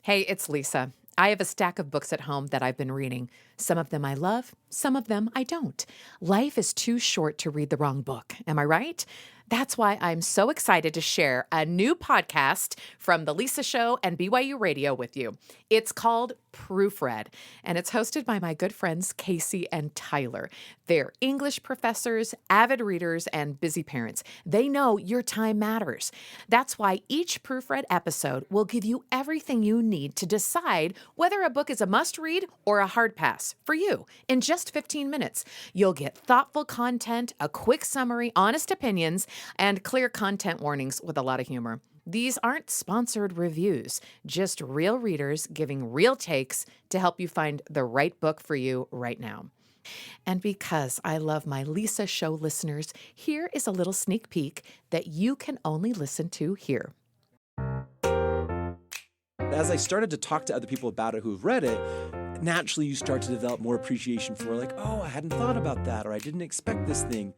Hey, it's Lisa. I have a stack of books at home that I've been reading. Some of them I love, some of them I don't. Life is too short to read the wrong book. Am I right? That's why I'm so excited to share a new podcast from The Lisa Show and BYU Radio with you. It's called Proofread, and it's hosted by my good friends Casey and Tyler. They're English professors, avid readers, and busy parents. They know your time matters. That's why each Proofread episode will give you everything you need to decide whether a book is a must-read or a hard pass for you in just 15 minutes. You'll get thoughtful content, a quick summary, honest opinions, and clear content warnings with a lot of humor. These aren't sponsored reviews, just real readers giving real takes to help you find the right book for you right now. And because I love my Lisa Show listeners, here is a little sneak peek that you can only listen to here. As I started to talk to other people about it who've read it, naturally you start to develop more appreciation for like, oh, I hadn't thought about that, or I didn't expect this thing.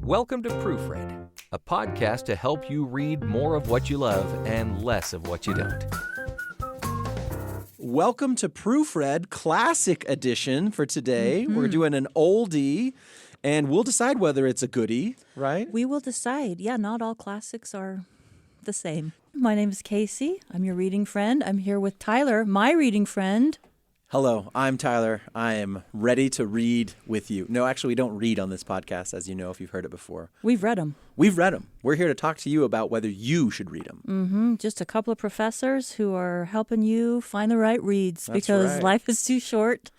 Welcome to Proofread, a podcast to help you read more of what you love and less of what you don't. Welcome to Proofread Classic Edition for today. We're doing an oldie, and we'll decide whether it's a goodie, right? We will decide. Yeah, not all classics are the same. My name is Casey. I'm your reading friend. I'm here with Tyler, my reading friend. Hello, I'm Tyler. I am ready to read with you. No, actually, we don't read on this podcast, as you know, if you've heard it before. We've read them. We've read them. We're here to talk to you about whether you should read them. Just a couple of professors who are helping you find the right reads because right. life is too short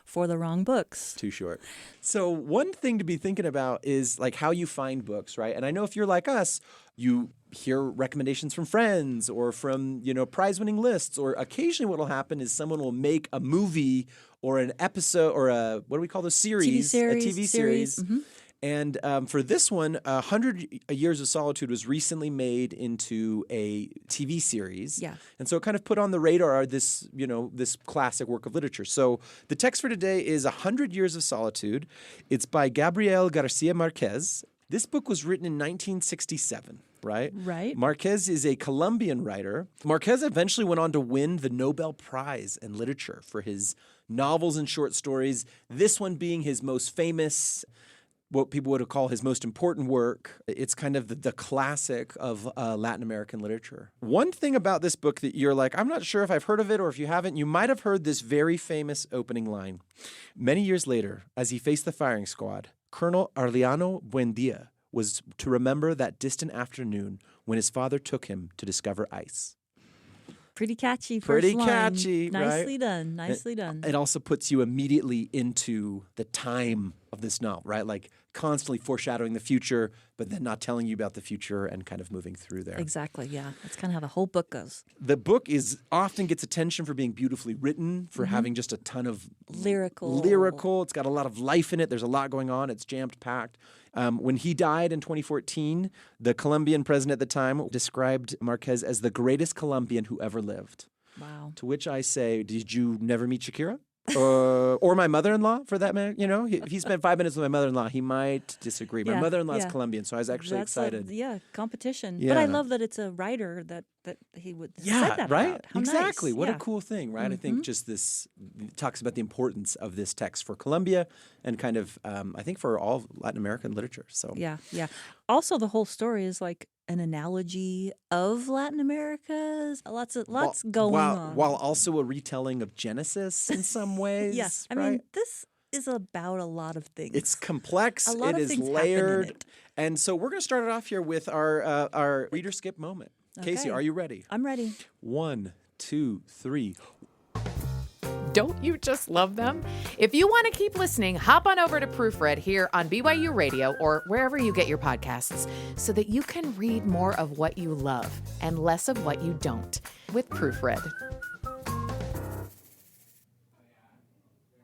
for the wrong books. Too short. So one thing to be thinking about is like how you find books, right? And I know if you're like us, you hear recommendations from friends or from, prize-winning lists, or occasionally what will happen is someone will make a movie or an episode or a, what do we call those series? A TV series. And for this one, 100 Years of Solitude was recently made into a TV series. Yeah. And so it kind of put on the radar this, this classic work of literature. So the text for today is 100 Years of Solitude. It's by Gabriel Garcia Marquez. This book was written in 1967, right? Right. Marquez is a Colombian writer. Marquez eventually went on to win the Nobel Prize in Literature for his novels and short stories, this one being his most famous, what people would call his most important work. It's kind of the classic of Latin American literature. One thing about this book that you're like, I'm not sure if I've heard of it or if you haven't, you might have heard this very famous opening line. Many years later, as he faced the firing squad, Colonel Arellano Buendia was to remember that distant afternoon when his father took him to discover ice. Pretty catchy first Pretty line. catchy, Nicely right? done. Nicely done. It also puts you immediately into the time of this novel, right? Like constantly foreshadowing the future, but then not telling you about the future and kind of moving through there. Exactly, yeah. That's kind of how the whole book goes. The book often gets attention for being beautifully written, for having just a ton of lyrical. It's got a lot of life in it. There's a lot going on. It's jammed-packed. When he died in 2014, the Colombian president at the time described Marquez as the greatest Colombian who ever lived. Wow. To which I say, did you never meet Shakira? Or my mother-in-law, for that matter? If he spent 5 minutes with my mother-in-law, he might disagree. My mother-in-law is Colombian, so I was actually excited. Competition. Yeah. But I love that it's a writer that he would say that right? about. How Exactly. nice. What a cool thing, right? I think just this talks about the importance of this text for Colombia and kind of, I think, for all Latin American literature. So Yeah. Also, the whole story is like an analogy of Latin America. Lots going on. While also a retelling of Genesis in some ways. Yes. I right? mean, this is about a lot of things. It's complex. A lot it of is things happen in layered. it. And so we're going to start it off here with our reader skip moment. Okay. Casey, are you ready? I'm ready. 1, 2, 3. Don't you just love them? If you want to keep listening, hop on over to Proofread here on BYU Radio or wherever you get your podcasts so that you can read more of what you love and less of what you don't with Proofread.